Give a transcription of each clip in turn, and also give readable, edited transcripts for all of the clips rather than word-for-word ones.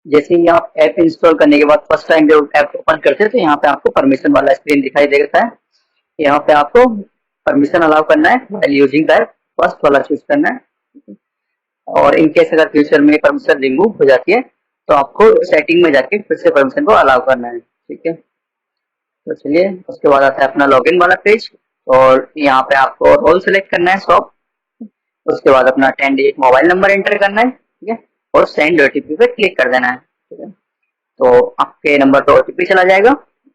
जैसे ही आप app install करने के बाद फर्स्ट टाइम जब ऐप ओपन करते हैं तो यहाँ पे आपको परमिशन वाला स्क्रीन दिखाई देता है। यहाँ पे आपको परमिशन अलाउ करना है while using the app, first वाला चूज करना है। और इन केस अगर फ्यूचर में परमिशन रिमूव हो जाती है तो आपको सेटिंग में जाके फिर से परमिशन को अलाउ करना है। ठीक है, तो चलिए उसके बाद आता है अपना लॉगिन वाला पेज और यहाँ पे आपको रोल सेलेक्ट करना है शॉप। उसके बाद अपना 10 डिजिट मोबाइल नंबर एंटर करना है। ठीक है, और सेंड ओटीपी पे क्लिक कर देना है। ठीक है, तो आपके नंबर पे ओटीपी चला जाएगा।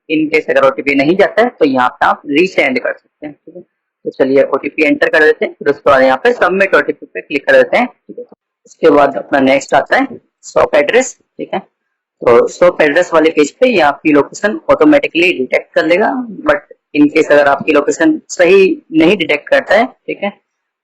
इन केस अगर ओटीपी नहीं जाता है तो यहाँ पे आप रीसेंड कर सकते हैं। ठीक है, तो चलिए ओटीपी एंटर कर देते हैं, फिर उसके बाद यहाँ पे सबमिट ओटीपी पे क्लिक कर देते हैं। ठीक है, इसके बाद अपना नेक्स्ट आता है शॉप एड्रेस। ठीक है, तो शॉप एड्रेस वाले पेज पे ये आपकी लोकेशन ऑटोमेटिकली डिटेक्ट कर लेगा, बट इन केस अगर आपकी लोकेशन सही नहीं डिटेक्ट करता है, ठीक है,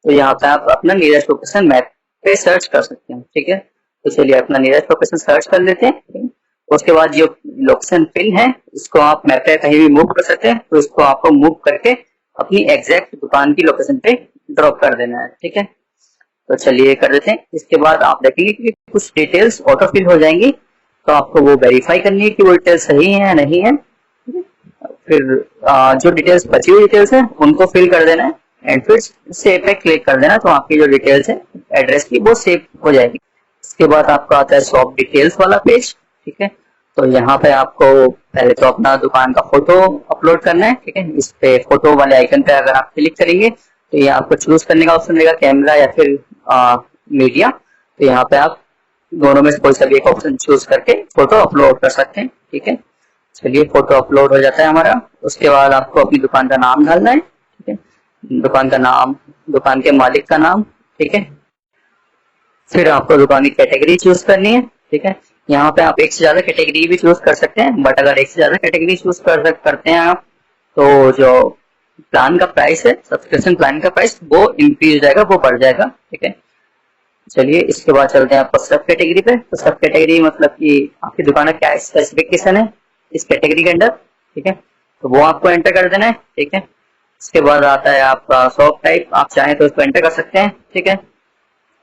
तो यहाँ पे आप अपना नियरेस्ट लोकेशन मैप पे सर्च कर सकते हैं। ठीक है, तो चलिए अपना नियरेस्ट लोकेशन सर्च कर लेते हैं। उसके बाद जो लोकेशन पिन है इसको आप मैप पे कहीं भी मूव कर सकते हैं, तो इसको आपको मूव करके अपनी एग्जैक्ट दुकान की लोकेशन पे ड्रॉप कर देना है। ठीक है, तो चलिए कर देते हैं। इसके बाद आप देखेंगे कि कुछ डिटेल्स ऑटो फिल हो जाएंगी, तो आपको वो वेरीफाई करनी है कि वो डिटेल्स सही है या नहीं है। फिर जो डिटेल्स बची हुई डिटेल्स है उनको फिल कर देना है एंड फिर सेव पे क्लिक कर देना, तो आपकी जो डिटेल्स है एड्रेस की वो सेव हो जाएगी। इसके बाद आपका आता है शॉप डिटेल्स वाला पेज। ठीक है, तो यहाँ पे आपको पहले तो अपना दुकान का फोटो अपलोड करना है। ठीक है, इस पे फोटो वाले आइकन पे अगर आप क्लिक करेंगे तो ये आपको चूज करने का ऑप्शन रहेगा, कैमरा या फिर मीडिया। तो यहाँ पे आप दोनों में से कोई सा भी एक ऑप्शन चूज करके फोटो अपलोड कर सकते हैं। ठीक है, चलिए फोटो अपलोड हो जाता है हमारा। उसके बाद आपको अपनी दुकान का नाम डालना है। ठीक है, दुकान का नाम, दुकान के मालिक का नाम। ठीक है, फिर आपको दुकान की कैटेगरी चूज करनी है। ठीक है, यहाँ पे आप एक से ज्यादा कैटेगरी भी चूज कर सकते हैं, बट अगर एक से ज्यादा कैटेगरी चूज करते हैं आप तो जो प्लान का प्राइस है, सब्सक्रिप्शन प्लान का प्राइस वो इंक्रीज हो जाएगा, वो बढ़ जाएगा। ठीक है, चलिए इसके बाद चलते हैं आपको सब कैटेगरी पे। तो सब कैटेगरी मतलब कि आपकी दुकान का क्या स्पेसिफिकेशन है इस कैटेगरी के अंडर। ठीक है, तो वो आपको एंटर कर देना है। ठीक है, इसके बाद आता है आपका शॉप टाइप, आप चाहें तो इसको एंटर कर सकते हैं। ठीक है,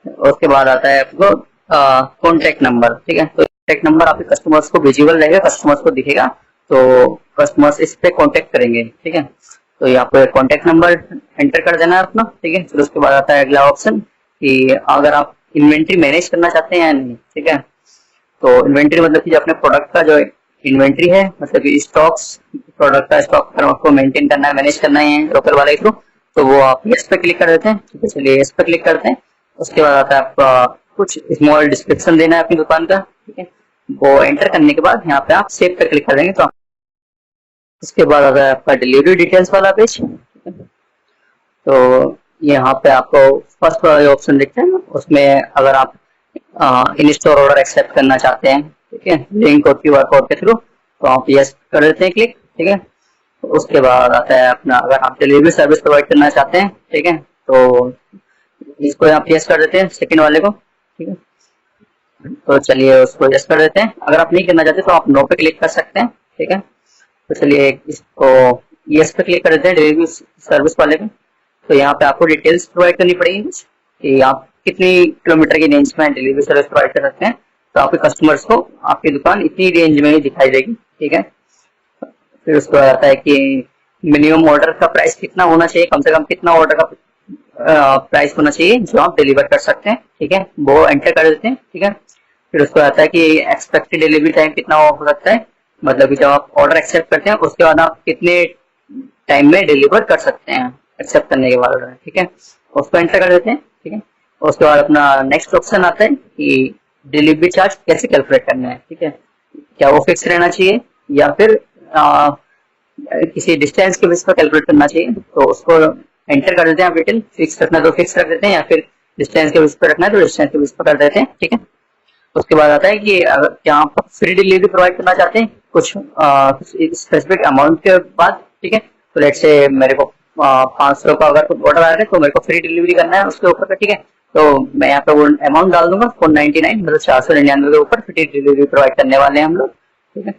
उसके बाद आता है आपको कॉन्टेक्ट नंबर। ठीक है, तो कॉन्टेक्ट नंबर आपके कस्टमर्स को विजिबल रहेगा, कस्टमर्स को दिखेगा, तो कस्टमर्स इस पे कॉन्टेक्ट करेंगे। ठीक है, तो यहाँ पे कॉन्टेक्ट नंबर एंटर कर देना है अपना। ठीक है, फिर उसके बाद आता है अगला ऑप्शन कि अगर आप इन्वेंट्री मैनेज करना चाहते हैं या नहीं। ठीक है, तो इन्वेंट्री मतलब कि जो अपने प्रोडक्ट का जो इन्वेंट्री है, मतलब कि स्टॉक्स, प्रोडक्ट का स्टॉक आपको मेंटेन करना है, मैनेज करना है ब्रोकर वाले थ्रू, तो वो आप यस पे क्लिक कर देते हैं। ठीक है, चलिए यस पे क्लिक करते हैं। उसके बाद आता है आपका कुछ स्मॉल डिस्क्रिप्शन देना है अपनी दुकान का। ठीक है, वो एंटर करने के बाद यहाँ पे आप सेव पे क्लिक कर देंगे। तो इसके बाद आता है आपका डिलीवरी डिटेल्स वाला पेज। तो यहाँ पे आपको फर्स्ट वाला ऑप्शन दिखता है, उसमें अगर आप इन स्टोर ऑर्डर एक्सेप्ट करना चाहते हैं, ठीक है, लिंक और क्यूआर कोड के थ्रू, तो आप यस कर देते हैं क्लिक। ठीक है, उसके बाद आता है अपना अगर आप डिलीवरी सर्विस प्रोवाइड करना चाहते हैं, ठीक है, तो इसको आप यस कर देते हैं सेकंड वाले को। ठीक है, तो चलिए उसको यस कर देते हैं। अगर आप नहीं करना चाहते तो आप नो पे क्लिक कर सकते हैं। ठीक है, तो चलिए इसको यस पे क्लिक कर देते हैं डिलीवरी सर्विस वाले पे। तो यहाँ पे आपको डिटेल्स प्रोवाइड करनी पड़ेगी कुछ कि आप कितनी किलोमीटर की रेंज में डिलीवरी सर्विस प्रोवाइड कर सकते हैं, तो आपके कस्टमर्स को आपकी दुकान इतनी रेंज में ही दिखाई देगी। ठीक है, फिर उसके बाद आता है कि मिनिमम ऑर्डर का प्राइस कितना होना चाहिए, कम से कम कितना ऑर्डर का प्राइस होना चाहिए जो आप डिलीवर कर सकते हैं। ठीक है, वो एंटर कर देते हैं। ठीक है, फिर उसको आता है कि एक्सपेक्टेड डिलीवरी टाइम कितना हो सकता है, मतलब कि जब आप ऑर्डर एक्सेप्ट करते हैं उसके बाद आप कितने टाइम में डिलीवर कर सकते हैं एक्सेप्ट करने के बाद। ठीक है, उसको एंटर कर देते हैं। ठीक है, उसके बाद अपना नेक्स्ट ऑप्शन आता है कि डिलीवरी चार्ज कैसे कैलकुलेट करना है। ठीक है, क्या वो फिक्स रहना चाहिए या फिर किसी डिस्टेंस के बेस पर कैलकुलेट करना चाहिए, तो उसको एंटर कर देते हैं। आप डिटेल फिक्स रखना तो फिक्स रख देते हैं, या फिर डिस्टेंस के बेस पर रखना है तो डिस्टेंस के बेस पर कर देते हैं। ठीक है, उसके बाद आता है कि अगर क्या आप फ्री डिलीवरी प्रोवाइड करना चाहते हैं कुछ स्पेसिफिक अमाउंट के बाद। ठीक है, तो लेट से मेरे को 500 का अगर ऑर्डर आ रहा है तो मेरे को फ्री डिलीवरी करना है उसके ऊपर। ठीक है, तो मैं यहाँ पे वो अमाउंट डाल दूंगा 499, मतलब 499 के ऊपर फ्री डिलीवरी प्रोवाइड करने वाले हैं हम लोग। ठीक है,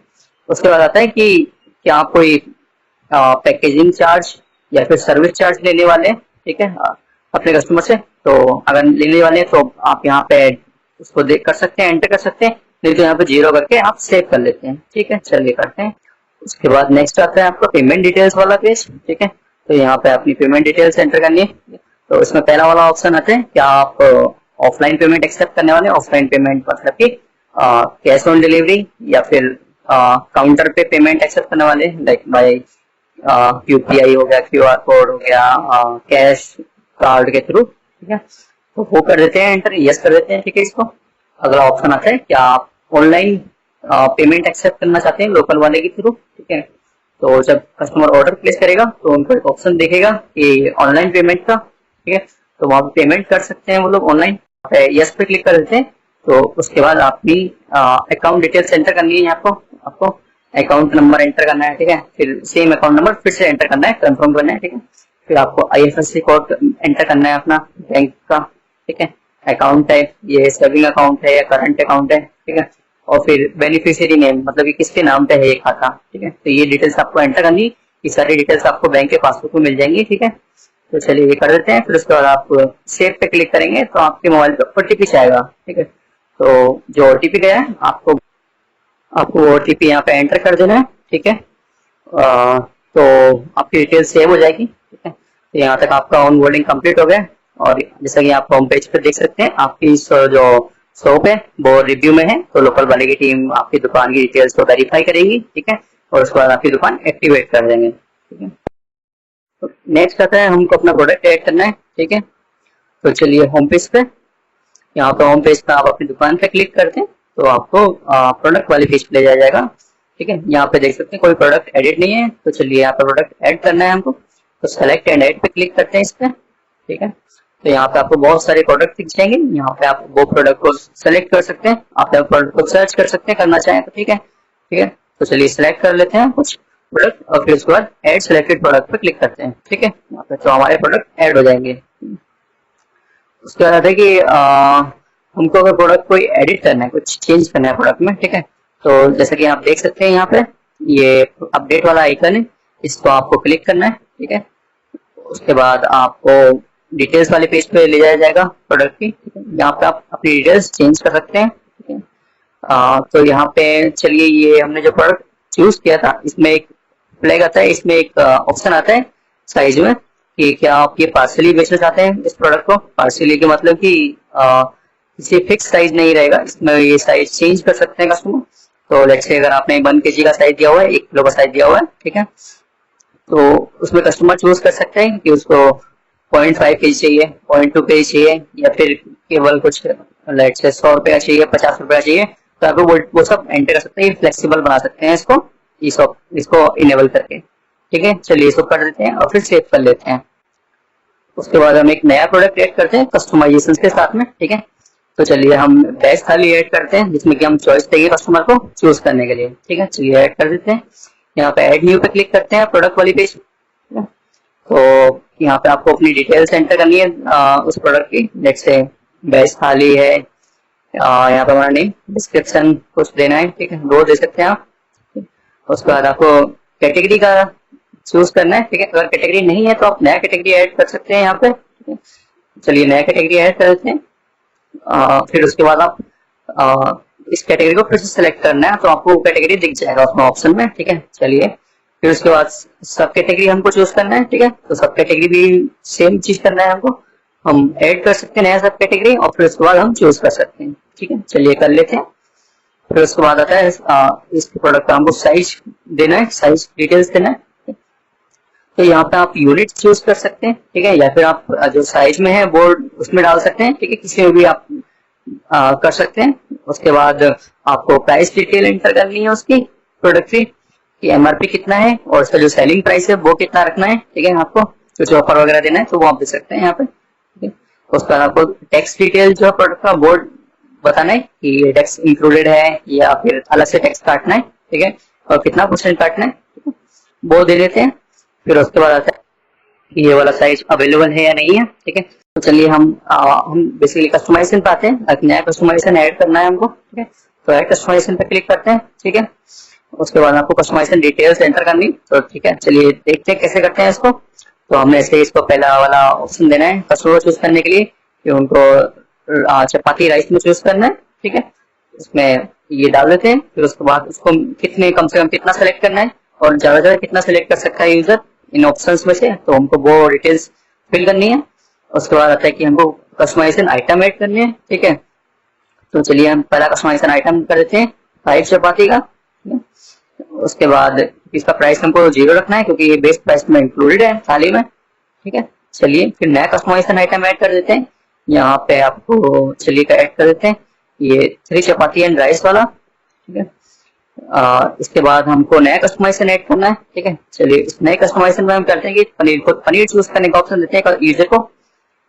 उसके बाद आता है कि क्या आप कोई पैकेजिंग चार्ज या फिर सर्विस चार्ज लेने वाले हैं। ठीक है, अपने कस्टमर से, तो अगर लेने वाले हैं तो आप यहाँ पे उसको देख कर सकते हैं, एंटर कर सकते हैं नहीं तो यहाँ पे 0 करके आप सेव कर लेते हैं। ठीक है, चलिए करते हैं। उसके बाद नेक्स्ट आता है आपका पेमेंट डिटेल्स वाला पेज। ठीक है, तो यहाँ पे अपनी पेमेंट डिटेल्स एंटर करनी है। तो इसमें पहला वाला ऑप्शन आता है, क्या आप ऑफलाइन पेमेंट एक्सेप्ट करने वाले? ऑफलाइन पेमेंट मतलब कि कैश ऑन डिलीवरी या फिर काउंटर पे पेमेंट एक्सेप्ट करने वाले, लाइक बाय यूपीआई हो गया, क्यूआर कोड हो गया, कैश कार्ड के थ्रू। ठीक है, तो वो कर देते हैं एंटर, यस कर देते हैं। ठीक है, इसको अगला ऑप्शन आता है, क्या आप ऑनलाइन पेमेंट एक्सेप्ट करना चाहते हैं लोकल वाले के थ्रू? ठीक है, तो जब कस्टमर ऑर्डर प्लेस करेगा तो उनको एक ऑप्शन दिखेगा कि ऑनलाइन पेमेंट का। ठीक है, तो वहां पे पेमेंट कर सकते हैं वो लोग ऑनलाइन। यस पे क्लिक कर देते हैं। तो उसके बाद अपनी अकाउंट डिटेल्स एंटर करनी है। आपको अकाउंट नंबर एंटर करना है। ठीक है, फिर सेम अकाउंट नंबर फिर से एंटर करना है, कंफर्म करना है। ठीक है, फिर आपको आईएफएससी कोड एंटर करना है अपना बैंक का। ठीक है, अकाउंट टाइप ये सेविंग अकाउंट है या करंट अकाउंट है। ठीक है, और फिर बेनिफिशियरी नेम मतलब कि किसके नाम पे है ये खाता। ठीक है, तो ये डिटेल्स आपको एंटर करनी। ये सारी डिटेल्स आपको बैंक के पासबुक में मिल जाएंगी। ठीक है, तो चलिए ये कर देते हैं। फिर उसके बाद आप सेव पे क्लिक करेंगे तो आपके मोबाइल पे ओटीपी आएगा। ठीक है, तो जो ओटीपी गया है आपको ओटीपी यहाँ पे एंटर कर देना है। ठीक है, तो आपकी डिटेल सेव हो जाएगी। ठीक है, तो यहाँ तक आपका ऑनबोर्डिंग कंप्लीट हो गया। और जैसा कि आप होम पेज पे देख सकते हैं, आपकी जो शॉप है वो रिव्यू में है, तो लोकल वाले की टीम आपकी दुकान की डिटेल्स को वेरीफाई करेगी। ठीक है, और उसके बाद आपकी दुकान एक्टिवेट कर देंगे। ठीक है, तो नेक्स्ट आता है हमको अपना प्रोडक्ट ऐड करना है। ठीक है, तो चलिए होम पेज पे, यहाँ पे होम पेज पे आप अपनी दुकान पे क्लिक करते हैं तो आपको प्रोडक्ट वाले पेज पे ले जाया जाएगा। ठीक है, यहाँ पे देख सकते हैं कोई प्रोडक्ट एडिट नहीं है, तो चलिए यहाँ पे प्रोडक्ट ऐड करना है हमको, तो सेलेक्ट एंड ऐड पे क्लिक करते हैं इस पे। ठीक है, तो यहाँ पे आपको बहुत सारे प्रोडक्ट दिख जाएंगे। यहाँ पे आप वो प्रोडक्ट को सेलेक्ट कर सकते हैं, आप प्रोडक्ट को सर्च कर सकते हैं करना चाहें तो। ठीक है, तो चलिए सिलेक्ट कर लेते हैं कुछ प्रोडक्ट और फिर उसके बाद ऐड सिलेक्टेड प्रोडक्ट पे क्लिक करते हैं। ठीक है, यहाँ पे तो हमारे प्रोडक्ट ऐड हो जाएंगे। उसके बाद आता है कि हमको अगर प्रोडक्ट कोई एडिट करना है, कुछ चेंज करना है प्रोडक्ट में। ठीक है, तो जैसा कि आप देख सकते हैं यहाँ पे ये अपडेट वाला आइकन है, इसको आपको क्लिक करना है। ठीक है, उसके बाद आपको डिटेल्स वाले पेज पे ले जाया जाएगा प्रोडक्ट की। यहाँ पे आप अपनी डिटेल्स चेंज कर सकते हैं। ठीक है, तो यहाँ पे चलिए ये हमने जो प्रोडक्ट चूज किया था इसमें एक फ्लैग आता है, इसमें एक ऑप्शन आता है साइज में कि क्या आप ये पार्सली बेचना चाहते हैं इस प्रोडक्ट को। पार्सली के मतलब कि किसी फिक्स साइज नहीं रहेगा, इसमें ये साइज चेंज कर सकते हैं कस्टमर। तो लेट्स से अगर आपने 1 kg का साइज दिया हुआ है, 1 किलो का साइज दिया हुआ है। ठीक है, तो उसमें कस्टमर चूज कर सकते हैं कि उसको 0.5 kg चाहिए, 0.2 kg चाहिए, या फिर केवल कुछ लेट्स से 100 रुपए का चाहिए, 50 रुपए का चाहिए। तो आप वो सब एंटर कर सकते हैं, फ्लेक्सिबल बना सकते हैं इसको इनेबल करके। ठीक है, चलिए इसको कर देते हैं और फिर सेव कर लेते हैं। उसके बाद हम एक नया प्रोडक्ट ऐड करते हैं कस्टमाइजेशन के साथ में। ठीक है, तो चलिए हम वेज थाली ऐड करते हैं जिसमें कि हम चॉइस देंगे कस्टमर को चूज करने के लिए। ठीक है, चलिए ऐड कर देते हैं। यहाँ पे ऐड न्यू पे क्लिक करते हैं प्रोडक्ट वाली पेज। तो यहाँ पे आपको अपनी डिटेल्स एंटर करनी है उस प्रोडक्ट की, जैसे वेज थाली है, यहाँ पे हमारा नेम, डिस्क्रिप्शन कुछ देना है। ठीक है, वो दे सकते हैं आप। उसके बाद आपको कैटेगरी का चूज करना है। ठीक है, अगर कैटेगरी नहीं है तो आप नया कैटेगरी ऐड कर सकते हैं यहाँ पे। ठीक है, चलिए नया कैटेगरी ऐड कर देते हैं। फिर उसके बाद आप इस कैटेगरी को फिर से सिलेक्ट करना है तो आपको वो कैटेगरी दिख जाएगा उसमें ऑप्शन में। ठीक है, चलिए फिर उसके बाद सब कैटेगरी हमको चूज करना है। ठीक है, तो सब कैटेगरी भी सेम चीज करना है हमको, हम ऐड कर सकते हैं नया सब कैटेगरी और फिर उसके बाद हम चूज कर सकते हैं। ठीक है, चलिए कर लेते हैं। फिर उसके बाद आता है इस प्रोडक्ट का हमको साइज देना है, साइज डिटेल्स देना है। तो यहाँ पे आप यूनिट चूज कर सकते हैं। ठीक है, या फिर आप जो साइज में है वो उसमें डाल सकते हैं। ठीक है, किसी में भी आप कर सकते हैं। उसके बाद आपको प्राइस डिटेल एंटर करनी है उसकी प्रोडक्ट की, कि एमआरपी कितना है और उसका जो सेलिंग प्राइस है वो कितना रखना है। ठीक है, आपको कुछ ऑफर वगैरह देना है तो वो आप दे सकते हैं यहाँ पे। ठीक है, उसके बाद आपको टैक्स डिटेल जो प्रोडक्ट का वो बताना है कि ये टैक्स इंक्लूडेड है या फिर अलग से टैक्स काटना है। ठीक है, और कितना % काटना है वो दे देते हैं। फिर उसके बाद आता है कि ये वाला साइज अवेलेबल है या नहीं है। ठीक है, तो चलिए हम बेसिकली कस्टमाइजेशन पे आते हैं। एक नया कस्टमाइजेशन ऐड करना है हमको। ठीक है, तो ऐड कस्टमाइजेशन पे क्लिक करते हैं। ठीक है, उसके बाद आपको कस्टमाइजेशन डिटेल्स एंटर करनी। तो ठीक है, चलिए देखते हैं कैसे करते हैं इसको। तो हमने ऐसे इसको पहला वाला ऑप्शन देना है कस्टमर को चूज करने के लिए कि उनको चपाती राइस में चूज करना है। ठीक है, इसमें ये डाल देते हैं। फिर उसके बाद उसको कितने, कम से कम कितना सेलेक्ट करना है और ज्यादा से ज्यादा कितना सेलेक्ट कर सकता है यूजर इन ऑप्शंस में से, तो हमको वो डिटेल्स फिल करनी है। उसके बाद आता है कि हमको कस्टमाइजेशन आइटम ऐड करने हैं, ठीक है। तो चलिए हम पहला कस्टमाइजेशन आइटम कर देते हैं 5 चपाती का। उसके बाद इसका प्राइस हमको 0 रखना है क्योंकि ये बेस्ट प्राइस में इंक्लूडेड है थाली में, ठीक है। चलिए फिर नया कस्टमाइजेशन आइटम ऐड कर देते हैं। यहाँ पे आपको चलिए का ऐड कर देते हैं ये 3 चपाती एंड राइस वाला, ठीक है। इसके बाद हमको नया कस्टमाइजेशन ऐड करना है, ठीक है। चलिए इस नए कस्टमाइजेशन में हम करते हैं कि पनीर चूज करने का ऑप्शन देते हैं यूजर को।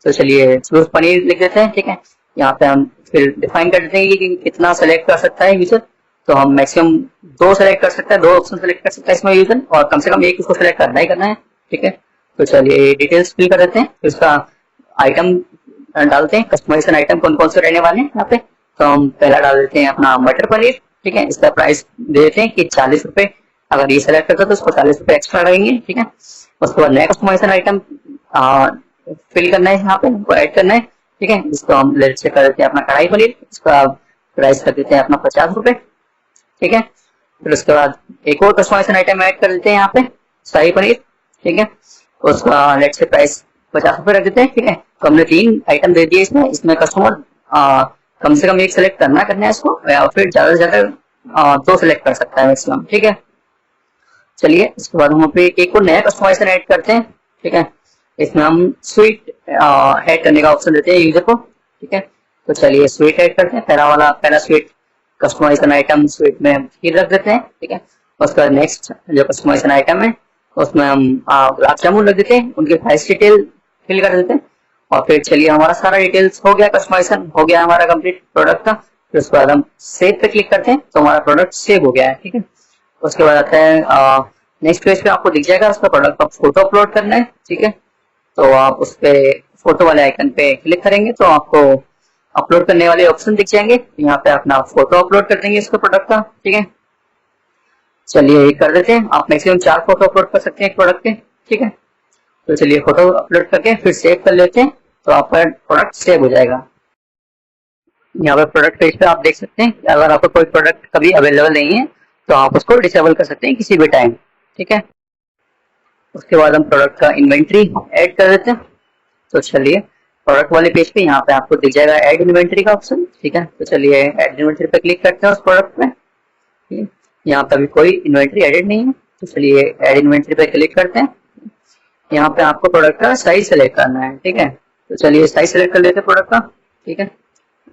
तो चलिए चूज पनीर लिख देते हैं, ठीक है। यहाँ पे हम फिर डिफाइन कर देते हैं कि कितना सेलेक्ट कर सकता है यूजर। तो हम मैक्सिमम 2 सेलेक्ट कर सकते हैं, 2 ऑप्शन सेलेक्ट कर सकता है इसमें यूजर, और कम से कम एक उसको सेलेक्ट करना ही करना है, ठीक है। तो चलिए डिटेल्स फिल कर देते हैं, फिर उसका आइटम डालते हैं, कस्टमाइजेशन आइटम कौन कौन से रहने वाले हैं यहाँ पे। तो हम पहला डाल देते हैं अपना मटर पनीर, ठीक है। इसका प्राइस दे देते हैं कि 40 रुपए, अगर ये सेलेक्ट करता है तो उसको 40 रुपए एक्स्ट्रा लगेंगे, ठीक है। उसके बाद नया कस्टमाइजेशन आइटम फिल करना है, यहाँ पे हमको ऐड करना है, ठीक है। इसको हम लेट से कर देते हैं अपना कढ़ाई पनीर, इसका प्राइस कर देते हैं अपना 50 रुपए, ठीक है। फिर उसके बाद एक और कस्टमाइजेशन आइटम ऐड कर देते हैं यहाँ पे शाही पनीर, ठीक है। उसका लेट से प्राइस 50 रुपए रख देते हैं, ठीक है। तो हमने 3 आइटम दे दिए इसमें कस्टमर कम से कम एक सेलेक्ट करना है इसको, या फिर ज्यादा से ज्यादा 2 सेलेक्ट कर सकता है मैक्सिमम, ठीक है। चलिए इसके बाद हम पे एक और नया कस्टमाइजेशन ऐड करते हैं, ठीक है। इसमें हम स्वीट ऐड करने का ऑप्शन देते हैं यूजर को, ठीक है। तो चलिए स्वीट ऐड करते हैं, पहला स्वीट कस्टमाइजेशन आइटम स्वीट में खीर रख देते हैं, ठीक है। उसके बाद नेक्स्ट जो कस्टमाइजेशन आइटम है उसमें हम गुलाब जामुन रख देते हैं, उनके प्राइस डिटेल फिल कर देते हैं। और फिर चलिए हमारा सारा डिटेल्स हो गया, कस्टमाइजेशन हो गया हमारा कंप्लीट प्रोडक्ट का। फिर उसके बाद हम सेव पे क्लिक करते हैं तो हमारा प्रोडक्ट सेव हो गया है, ठीक है। उसके बाद आता है नेक्स्ट पेज पे आपको दिख जाएगा उसका प्रोडक्ट का फोटो अपलोड करना है, ठीक है। तो आप उस पे फोटो वाले आइकन पे क्लिक करेंगे तो आपको अपलोड करने वाले ऑप्शन दिख जाएंगे। यहाँ पे अपना फोटो अपलोड कर देंगे इसके प्रोडक्ट का, ठीक है। चलिए ये कर देते हैं, आप मैक्सिमम 4 फोटो अपलोड कर सकते हैं एक प्रोडक्ट के, ठीक है। तो चलिए फोटो अपलोड करके फिर सेव कर लेते हैं तो आपका प्रोडक्ट सेव हो जाएगा। यहाँ पे प्रोडक्ट पेज पे आप देख सकते हैं अगर आपका कोई प्रोडक्ट कभी अवेलेबल नहीं है तो आप उसको डिसेबल कर सकते हैं किसी भी टाइम, ठीक है। उसके बाद हम प्रोडक्ट का इन्वेंट्री ऐड कर देते हैं। तो चलिए प्रोडक्ट वाले पेज पे यहाँ पे आपको दिख जाएगा ऐड इन्वेंट्री का ऑप्शन, ठीक है। तो चलिए ऐड इन्वेंट्री पे क्लिक करते हैं उस प्रोडक्ट में, ठीक है। यहाँ पे अभी कोई इन्वेंट्री एडेड नहीं है तो चलिए ऐड इन्वेंट्री पे क्लिक करते हैं। यहाँ पे आपको प्रोडक्ट का साइज सेलेक्ट करना है, ठीक है। तो चलिए साइज सेलेक्ट कर लेते हैं प्रोडक्ट का, ठीक है।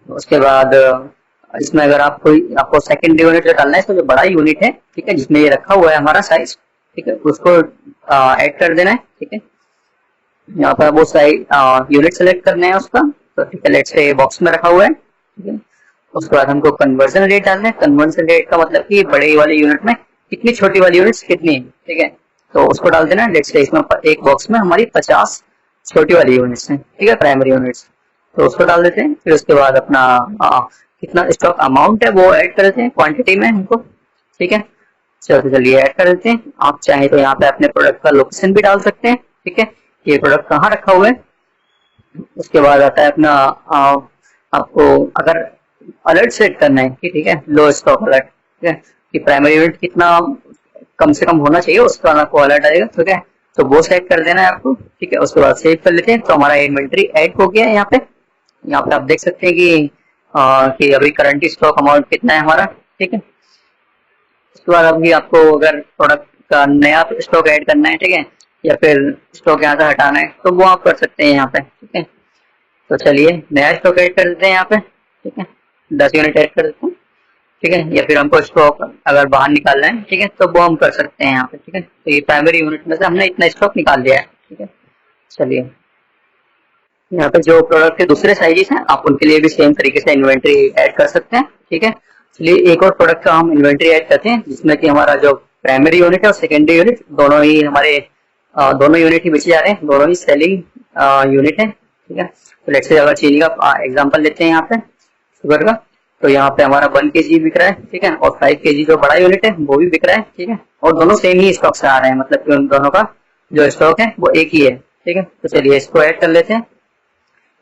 उसके बाद इसमें अगर आपको सेकंड यूनिट जो डालना है, इसमें जो बड़ा यूनिट है, ठीक है, जिसमें ये रखा हुआ है हमारा साइज, ठीक है, उसको ऐड कर देना है, ठीक है। यहाँ पर वो साइज यूनिट सेलेक्ट करना है उसका, तो ठीक है, लेट्स से बॉक्स में रखा हुआ है, ठीक है। उसके बाद हमको कन्वर्जन रेट डालना है। कन्वर्जन रेट का मतलब कि बड़े वाले यूनिट में कितनी छोटी वाली यूनिट्स कितनी है, ठीक है। तो उसको डाल देना है। लेट्स से इसमें एक बॉक्स में हमारी 50 छोटी वाली यूनिट्स हैं, ठीक है, प्राइमरी यूनिट्स, तो उसको डाल देते हैं। फिर उसके बाद अपना कितना स्टॉक अमाउंट है वो ऐड कर देते हैं क्वांटिटी में हमको, ठीक है। चलिए ऐड कर देते हैं। आप चाहे तो यहाँ पे अपने प्रोडक्ट का लोकेशन भी डाल सकते हैं, ठीक है, ये प्रोडक्ट कहाँ रखा हुआ है। उसके बाद आता है अपना आपको अगर अलर्ट सेट करना है कि ठीक है, लो स्टॉक अलर्ट, ठीक है, कि प्राइमरी यूनिट कितना कम से कम होना चाहिए उसका आपको अलर्ट आएगा, ठीक है। तो वो सेट कर देना है आपको, ठीक है। उसके बाद सेव कर लेते हैं तो हमारा इन्वेंटरी ऐड हो गया है। यहाँ पे आप देख सकते हैं कि अभी करंट स्टॉक अमाउंट कितना है हमारा, ठीक है। उसके बाद अभी आपको अगर प्रोडक्ट का नया स्टॉक ऐड करना है, ठीक है, या फिर स्टॉक यहाँ से हटाना है तो वो आप कर सकते हैं यहाँ पे, ठीक है। तो चलिए नया स्टॉक ऐड कर देते हैं यहाँ पे, ठीक है, 10 यूनिट ऐड कर देते हैं, ठीक है। या फिर हमको स्टॉक अगर बाहर निकालना है, ठीक है, तो वो हम कर सकते हैं यहाँ पे, ठीक है। तो ये प्राइमरी यूनिट में से हमने इतना स्टॉक निकाल लिया है, ठीक है। चलिए यहाँ पे जो प्रोडक्ट के दूसरे साइजेस हैं आप उनके लिए भी सेम तरीके से इन्वेंट्री ऐड कर सकते हैं, ठीक है। चलिए एक और प्रोडक्ट का हम इन्वेंट्री ऐड करते हैं जिसमें कि हमारा जो प्राइमरी यूनिट है और सेकेंडरी यूनिट दोनों ही हमारे दोनों यूनिट ही बेचे जा रहे हैं, दोनों ही सेलिंग यूनिट है, ठीक है। तो लेट्स से अगर चीनी का एग्जांपल लेते हैं यहाँ पे शुगर का, तो यहाँ पे हमारा 1 kg बिक रहा है, ठीक है, और 5 kg जो बड़ा यूनिट है वो भी बिक रहा है, ठीक है, और दोनों सेम ही स्टॉक से आ रहे हैं, मतलब कि उन दोनों का जो स्टॉक है वो एक ही है, ठीक है। तो चलिए इसको ऐड कर लेते हैं।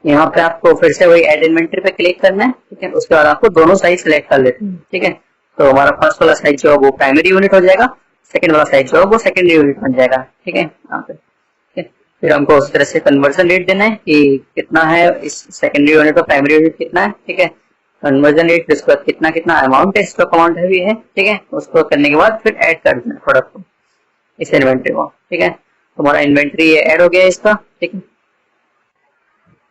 यहाँ पे आपको फिर से वही एड इन्वेंटरी पे क्लिक करना है, ठीक है। उसके बाद आपको दोनों साइज सिलेक्ट कर लेते हैं, ठीक है। तो हमारा फर्स्ट वाला साइज जो है वो प्राइमरी यूनिट हो जाएगा, सेकंड वाला साइज जो है वो सेकेंडरी यूनिट बन जाएगा, ठीक है यहाँ पे, ठीक है। फिर हमको उस तरह से कन्वर्जन रेट देना है कि कितना है इस सेकेंडरी यूनिट और प्राइमरी यूनिट कितना है, ठीक है। कन्वर्जन रेट, उसके बाद कितना कितना अमाउंट है, स्टॉक अमाउंट है भी है, ठीक है। उसको करने के बाद फिर ऐड कर देना प्रोडक्ट को, इस इन्वेंट्री को, ठीक है। तो हमारा इन्वेंट्री ऐड हो गया इसका, ठीक है।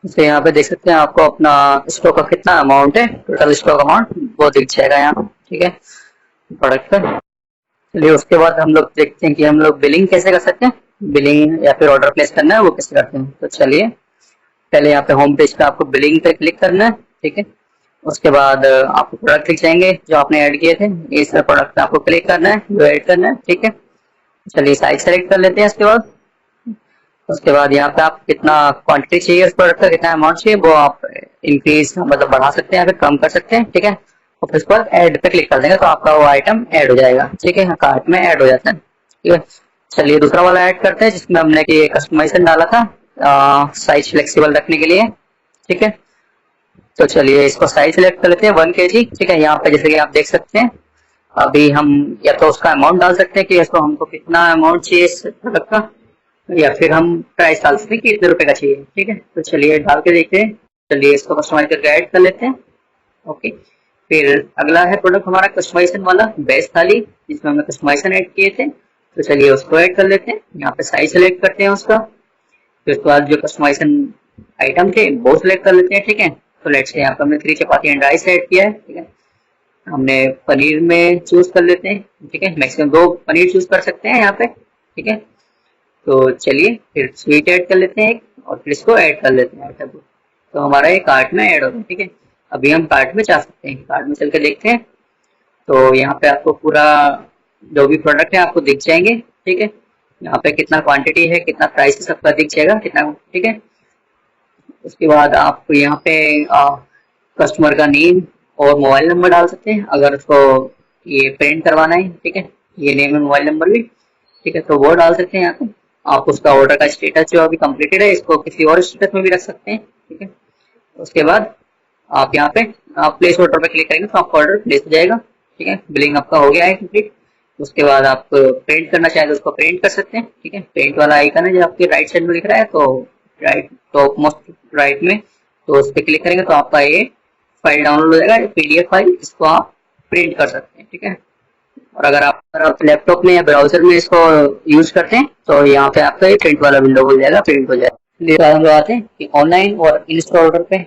तो यहाँ पे देख सकते हैं आपको अपना स्टॉक का कितना अमाउंट है, टोटल स्टॉक अमाउंट वो दिख जाएगा यहाँ, ठीक है, प्रोडक्ट का। चलिए उसके बाद हम लोग देखते हैं कि हम लोग बिलिंग कैसे कर सकते हैं, बिलिंग या फिर ऑर्डर प्लेस करना है वो कैसे करते हैं। तो चलिए पहले यहाँ पे होम पेज पे आपको बिलिंग पे क्लिक करना है, ठीक है। उसके बाद आपको प्रोडक्ट दिख जाएंगे जो आपने ऐड किए थे, इस प्रोडक्ट पे आपको क्लिक करना है जो ऐड करना है, ठीक है। चलिए साइज सेलेक्ट कर लेते हैं। उसके बाद यहाँ पे आप कितना क्वांटिटी चाहिए उस प्रोडक्ट का, कितना अमाउंट चाहिए वो आप इंक्रीज मतलब बढ़ा सकते हैं या फिर कम कर सकते हैं, ठीक है। और फिर उसके बाद ऐड पे क्लिक कर देंगे तो आपका वो आइटम ऐड हो जाएगा, ठीक है, कार्ट में ऐड हो जाता है, ठीक है। चलिए दूसरा वाला ऐड करते हैं जिसमें हमने कि कस्टमाइजेशन डाला था साइज फ्लेक्सिबल रखने के लिए, ठीक है। तो चलिए इसको साइज सेलेक्ट कर लेते हैं 1 kg, ठीक है। यहाँ पे जैसे कि आप देख सकते हैं अभी हम या तो उसका अमाउंट डाल सकते हैं कि इसको हमको कितना अमाउंट चाहिए इस प्रोडक्ट का, या फिर हम प्राइस डाल सकते हैं कि इतने रुपए का चाहिए, ठीक है। तो चलिए डाल के देखते हैं। चलिए इसको कस्टमाइज करके ऐड कर लेते हैं, ओके। फिर अगला है प्रोडक्ट हमारा कस्टमाइजेशन वाला बेस थाली, जिसमें हमने कस्टमाइजेशन ऐड किए थे। तो चलिए उसको ऐड कर लेते हैं, यहाँ पे साइज सेलेक्ट करते हैं उसका। फिर उसके बाद जो कस्टमाइजेशन आइटम थे वो सिलेक्ट कर लेते हैं, ठीक है। तो लेट्स से यहाँ पे हमने 3 चपाती एंड राइस ऐड किया है, ठीक है। हमने पनीर में चूज कर लेते हैं, ठीक है। मैक्सिमम 2 पनीर चूज कर सकते हैं यहाँ पे, ठीक है। तो चलिए फिर स्वीट ऐड कर लेते हैं एक, और फिर इसको ऐड कर लेते हैं आइटम को। तो हमारा ये कार्ट में ऐड हो गया, ठीक है। अभी हम कार्ट में जा सकते हैं, कार्ट में चल के देखते हैं। तो यहाँ पे आपको पूरा जो भी प्रोडक्ट है आपको दिख जाएंगे, ठीक है। यहाँ पे कितना क्वांटिटी है, कितना प्राइस है, सबका दिख जाएगा कितना, ठीक है। उसके बाद आप यहाँ पे कस्टमर का नेम और मोबाइल नंबर डाल सकते हैं अगर उसको ये प्रिंट करवाना है, ठीक है। ये नेम और मोबाइल नंबर भी, ठीक है, तो वो डाल सकते हैं यहाँ पे। आप उसका ऑर्डर का स्टेटस जो अभी कंप्लीटेड है इसको किसी और स्टेटस में भी रख सकते हैं, ठीक है। उसके बाद आप यहाँ पे आप प्लेस ऑर्डर पे क्लिक करेंगे तो आपका ऑर्डर प्लेस हो जाएगा, ठीक है। बिलिंग आपका हो गया है कंप्लीट। उसके बाद आप प्रिंट करना चाहें तो उसको प्रिंट कर सकते हैं, ठीक है। प्रिंट वाला आइकन है जो आपके राइट साइड में दिख रहा है, तो राइट टॉप मोस्ट राइट में, तो उस पर क्लिक करेंगे तो आपका ये फाइल डाउनलोड हो जाएगा, पीडीएफ फाइल, इसको आप प्रिंट कर सकते हैं, ठीक है। और अगर आप लैपटॉप में या ब्राउजर में इसको यूज करते हैं तो यहाँ पे आपका ये प्रिंट वाला विंडो हो जाएगा, प्रिंट हो जाएगा। हम लोग आते हैं कि ऑनलाइन और इन स्टोर ऑर्डर पे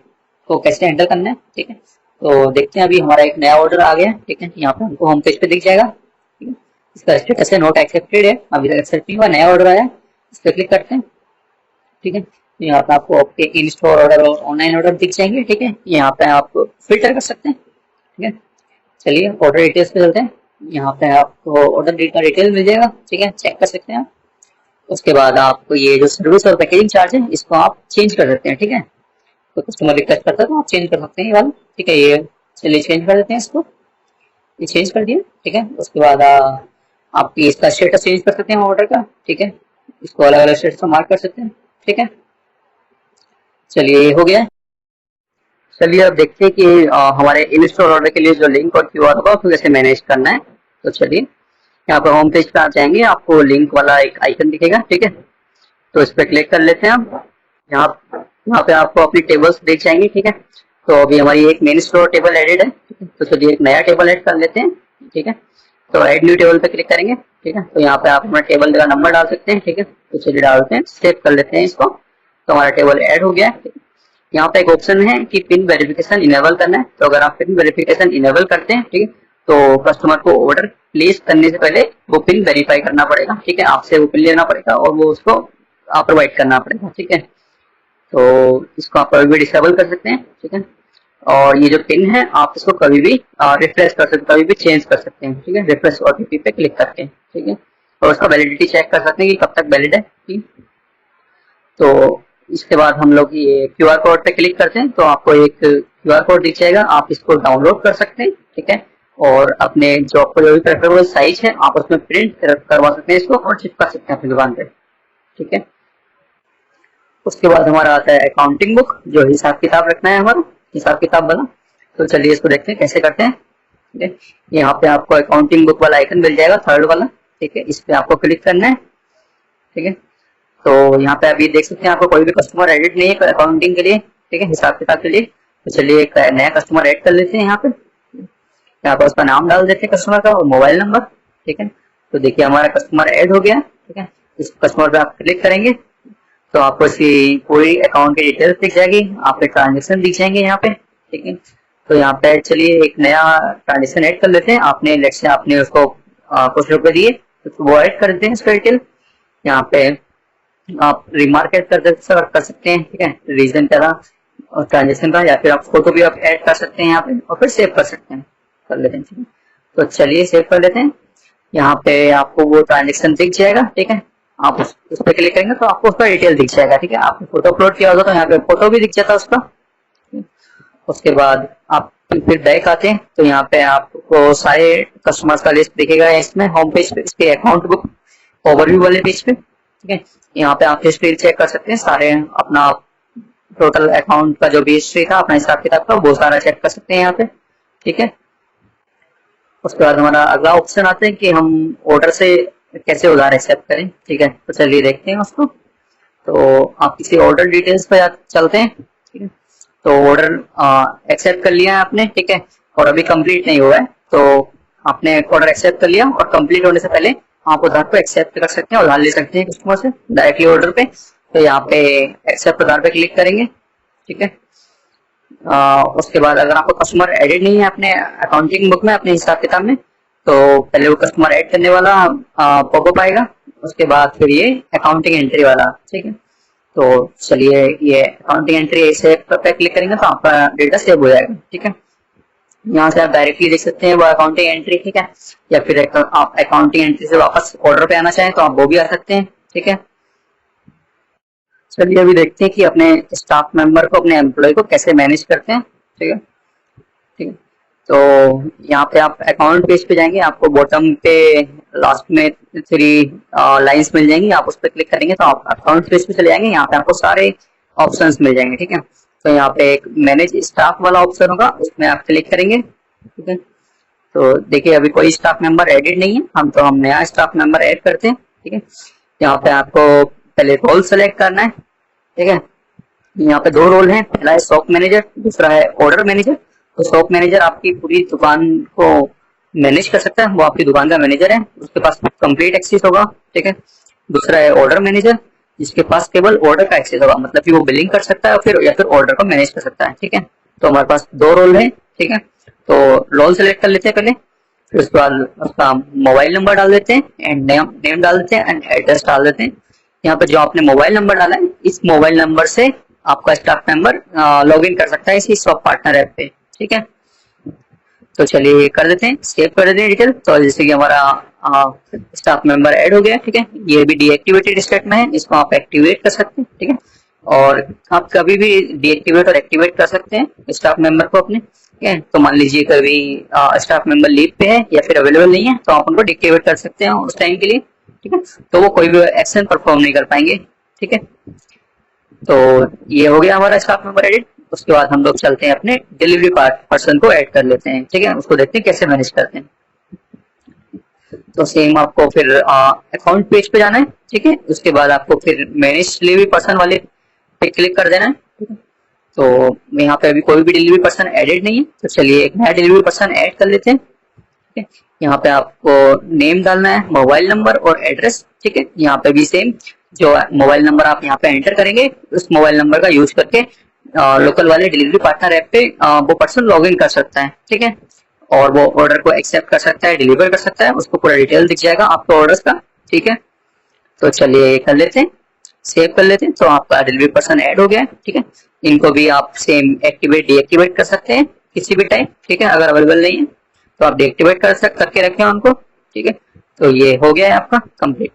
तो कैसे हैंडल करना है, ठीक है। तो देखते हैं, अभी हमारा एक नया ऑर्डर आ गया, ठीक है। यहाँ पे हमको होम पेज पे दिख जाएगा, ठीक है। इसका स्टेटस है नॉट एक्सेप्टेड है, अभी तक एक्सेप्ट नहीं हुआ, नया ऑर्डर आया, इस पर क्लिक करते हैं, ठीक है। यहाँ पे आपको आपके इन स्टोर ऑर्डर और ऑनलाइन ऑर्डर दिख जाएंगे, ठीक है। यहाँ पे आप फिल्टर कर सकते हैं, ठीक है। चलिए ऑर्डर डिटेल्स पे चलते हैं। यहाँ पे आपको ऑर्डर का डिटेल मिल जाएगा, ठीक है, चेक कर सकते हैं आप। उसके बाद आपको ये जो सर्विस और पैकेजिंग चार्ज है इसको आप चेंज कर सकते हैं, ठीक है। तो कस्टमर रिक्वेस्ट करता है तो आप चेंज कर सकते हैं ये वाला, ठीक है। ये चलिए चेंज कर देते हैं इसको, ये चेंज कर दिया, ठीक है। उसके बाद आप इसका स्टेटस चेंज कर सकते हैं ऑर्डर का, ठीक है। इसको अलग अलग स्टेटस में मार्क कर सकते हैं, ठीक है। चलिए ये हो गया। चलिए अब देखते हैं कि हमारे इन स्टोर ऑर्डर के लिए जो लिंक और क्यूआर होगा उसको कैसे मैनेज करना है। तो चलिए यहाँ पर होम पेज पे आप जाएंगे, आपको लिंक वाला एक आइकन दिखेगा, ठीक है। तो इस पर क्लिक कर लेते हैं हम। यहाँ यहाँ पे आपको अपनी टेबल्स दिख जाएंगी, ठीक है। तो अभी हमारी एक मेन स्टोर टेबल एडेड है, ठीक है। तो चलिए एक नया टेबल ऐड कर लेते हैं, ठीक है। तो ऐड न्यू टेबल पे क्लिक करेंगे, ठीक है। तो यहाँ पे आप अपना टेबल का नंबर डाल सकते हैं, ठीक है। तो चलिए डालते हैं, सेव कर लेते हैं इसको। तो हमारा टेबल ऐड हो गया है। यहाँ पे एक ऑप्शन है कि पिन वेरिफिकेशन इनेबल करना है, तो अगर आप पिन वेरिफिकेशन इनेबल करते हैं, ठीक है, तो कस्टमर को ऑर्डर प्लेस करने से पहले वो पिन वेरीफाई करना पड़ेगा, ठीक है। आपसे वो पिन लेना पड़ेगा और वो उसको प्रोवाइड करना पड़ेगा, ठीक है। तो इसको आप कभी भी डिसेबल कर सकते हैं, ठीक है। और ये जो पिन है आप इसको कभी भी रिफ्रेश कर सकते हैं, कभी भी चेंज कर सकते हैं, ठीक है। रिफ्रेश ओटीपी पे क्लिक करके, ठीक है। और उसका वैलिडिटी चेक कर सकते हैं कि कब तक वैलिड है, ठीक। तो इसके बाद हम लोग ये क्यूआर कोड पे क्लिक करते हैं तो आपको एक क्यूआर कोड दिख जाएगा, आप इसको डाउनलोड कर सकते हैं, ठीक है। और अपने जो आपको जो भी प्रेफरेबल साइज है आप उसमें प्रिंट करवा सकते हैं इसको और चिपका सकते हैं अपनी दुकान पे, ठीक है। उसके बाद हमारा आता है अकाउंटिंग बुक, जो हिसाब किताब रखना है हमारा, हिसाब किताब वाला। तो चलिए इसको देखते हैं कैसे करते हैं। ठीक है, यहाँ पे आपको अकाउंटिंग बुक वाला आइकन मिल जाएगा, थर्ड वाला। ठीक है, इस पे आपको क्लिक करना है। ठीक है, तो यहाँ पे अभी देख सकते हैं आपको कोई भी कस्टमर एडिट नहीं है अकाउंटिंग के लिए। ठीक है, हिसाब किताब के लिए। तो चलिए एक नया कस्टमर ऐड कर लेते हैं। यहाँ पे उसका नाम डाल देते हैं कस्टमर का और मोबाइल नंबर। ठीक है, तो देखिए हमारा कस्टमर ऐड हो गया। ठीक है, इस कस्टमर पे आप क्लिक करेंगे तो आपको इसकी पूरी अकाउंट की डिटेल्स दिख जाएगी, आपके ट्रांजेक्शन दिख जाएंगे यहाँ पे। ठीक है, तो यहाँ पे चलिए एक नया ट्रांजेक्शन ऐड कर लेते हैं। आपने लेट्स से आपने उसको कुछ रुपए दिए तो वो ऐड कर देते हैं इसका डिटेल। यहाँ पे आप रिमार्क ऐड कर सकते हैं। ठीक है, रीजन क्या था ट्रांजेक्शन का, या फिर आप फोटो भी आप ऐड कर सकते हैं यहाँ पे और फिर सेव कर सकते हैं, कर लेते हैं। ठीक है, तो चलिए सेव कर लेते हैं। यहाँ पे आपको वो ट्रांजेक्शन दिख जाएगा। ठीक है, आप उस पर क्लिक करेंगे तो आपको उसका डिटेल दिख जाएगा। ठीक है, आपने फोटो अपलोड किया होगा तो यहाँ पे फोटो भी दिख जाता है उसका। उसके बाद आप फिर बैक आते हैं तो यहाँ पे आपको सारे कस्टमर्स का लिस्ट दिखेगा इसमें होम पेज पे, इसके अकाउंट बुक ओवरव्यू वाले पेज पे। ठीक है, यहाँ पे आप हिस्ट्री चेक कर सकते हैं, सारे अपना टोटल अकाउंट का जो भी हिस्ट्री था अपना हिसाब किताब का वो सारा चेक कर सकते हैं यहाँ पे। ठीक है, उसके बाद हमारा अगला ऑप्शन आता है कि हम ऑर्डर से कैसे उधार एक्सेप्ट करें। ठीक है, तो चलिए देखते हैं उसको। तो आप किसी ऑर्डर डिटेल्स पे चलते हैं। ठीक है, तो ऑर्डर एक्सेप्ट कर लिया है आपने। ठीक है, और अभी कंप्लीट नहीं हुआ है, तो आपने ऑर्डर एक्सेप्ट कर लिया और कंप्लीट होने से पहले आप उधार को एक्सेप्ट कर सकते हैं, उधार ले सकते हैं कस्टमर से डायरेक्टली ऑर्डर पे। तो यहाँ पे एक्सेप्ट उधार पे क्लिक करेंगे। ठीक है, उसके बाद अगर आपको कस्टमर एडिट नहीं है अपने अकाउंटिंग बुक में, अपने हिसाब किताब में, तो पहले वो कस्टमर ऐड करने वाला पॉपअप आएगा, उसके बाद फिर ये अकाउंटिंग एंट्री वाला। ठीक है, तो चलिए ये अकाउंटिंग एंट्री सेव पे क्लिक करेंगे तो आपका डेटा सेव हो जाएगा। ठीक है, यहाँ से आप डायरेक्टली देख सकते हैं वो अकाउंटिंग एंट्री। ठीक है, या फिर आप अकाउंटिंग एंट्री से वापस ऑर्डर पे आना चाहें तो आप वो भी आ सकते हैं। ठीक है, चलिए अभी देखते हैं कि अपने स्टाफ मेंबर को, अपने एम्प्लॉय को कैसे मैनेज करते हैं। ठीक है, ठीक है, तो यहाँ पे आप अकाउंट पेज पे जाएंगे, आपको बॉटम पे लास्ट में 3 लाइंस मिल जाएंगी, आप उस पर क्लिक करेंगे तो आप अकाउंट पेज पे चले जाएंगे। यहाँ पे आपको सारे ऑप्शंस मिल जाएंगे। ठीक है, तो यहाँ पे एक मैनेज स्टाफ वाला ऑप्शन होगा, उसमें आप क्लिक करेंगे। ठीक है, तो देखिए अभी कोई स्टाफ मेंबर एडिट नहीं है, हम नया स्टाफ मेंबर ऐड करते हैं। ठीक है, यहाँ पे आपको पहले रोल सेलेक्ट करना है। ठीक है, यहाँ पे 2 रोल हैं, पहला है शॉप मैनेजर, दूसरा है ऑर्डर मैनेजर। तो शॉप मैनेजर आपकी पूरी दुकान को मैनेज कर सकता है, वो आपकी दुकान का मैनेजर है, उसके पास कंप्लीट एक्सेस होगा। ठीक है, दूसरा है ऑर्डर मैनेजर, जिसके पास केवल ऑर्डर का एक्सेस होगा, मतलब कि वो बिलिंग कर सकता है फिर या फिर ऑर्डर को मैनेज कर सकता है। ठीक है, तो हमारे पास 2 रोल है। ठीक है, तो रोल सेलेक्ट कर लेते हैं पहले, फिर उसके बाद उसका मोबाइल नंबर डाल देते हैं एंड नेम डाल देते हैं एंड एड्रेस डाल देते हैं। यहाँ पे जो आपने मोबाइल नंबर डाला है, इस मोबाइल नंबर से आपका स्टाफ मेंबर लॉग इन कर सकता है इसी शॉप पार्टनर ऐप पे। ठीक है, तो चलिए कर देते हैं, सेव कर देते हैं डिटेल। तो जैसे कि हमारा स्टाफ मेंबर ऐड हो गया। ठीक है, ये भी डीएक्टिवेटेड स्टेट में है, इसको आप एक्टिवेट कर सकते हैं। ठीक है, और आप कभी भी डीएक्टिवेट और एक्टिवेट कर सकते हैं स्टाफ मेंबर को अपने। ठीक है, तो मान लीजिए कभी स्टाफ मेंबर लीव पे है या फिर अवेलेबल नहीं है, तो आप उनको डीएक्टिवेट कर सकते हैं उस टाइम के लिए। ठीक है, तो वो कोई भी एक्शन परफॉर्म नहीं कर पाएंगे। ठीक है, तो ये हो गया हमारा स्टाफ मेंबर एडिट। उसके बाद हम लोग चलते हैं अपने डिलीवरी पर्सन को ऐड कर लेते हैं। ठीक है, उसको देखते हैं कैसे मैनेज करते हैं। तो सेम आपको फिर अकाउंट पेज पे जाना है। ठीक है, उसके बाद आपको फिर मैनेज डिलीवरी पर्सन वाले पे क्लिक कर देना है। ठीक है, तो यहाँ पे अभी कोई भी डिलीवरी पर्सन एडेड नहीं है, तो चलिए एक नया डिलीवरी पर्सन ऐड कर लेते हैं। ठीक है, यहाँ पे आपको नेम डालना है, मोबाइल नंबर और एड्रेस। ठीक है, यहाँ पे भी सेम, जो मोबाइल नंबर आप यहाँ पे एंटर करेंगे उस मोबाइल नंबर का यूज करके लोकल वाले डिलीवरी पार्टनर ऐप पे वो पर्सन लॉग इन कर सकता है। ठीक है, और वो ऑर्डर को एक्सेप्ट कर सकता है, डिलीवर कर सकता है, उसको पूरा डिटेल दिख जाएगा आपको ऑर्डर्स का। ठीक है, तो चलिए कर लेते हैं, सेव कर लेते हैं। तो आपका डिलीवरी पर्सन ऐड हो गया है। ठीक है, इनको भी आप सेम एक्टिवेट डीएक्टिवेट कर सकते हैं किसी भी टाइम। ठीक है, अगर अवेलेबल नहीं है तो आप डीएक्टिवेट करके रखें उनको। ठीक है, तो ये हो गया है आपका कंप्लीट।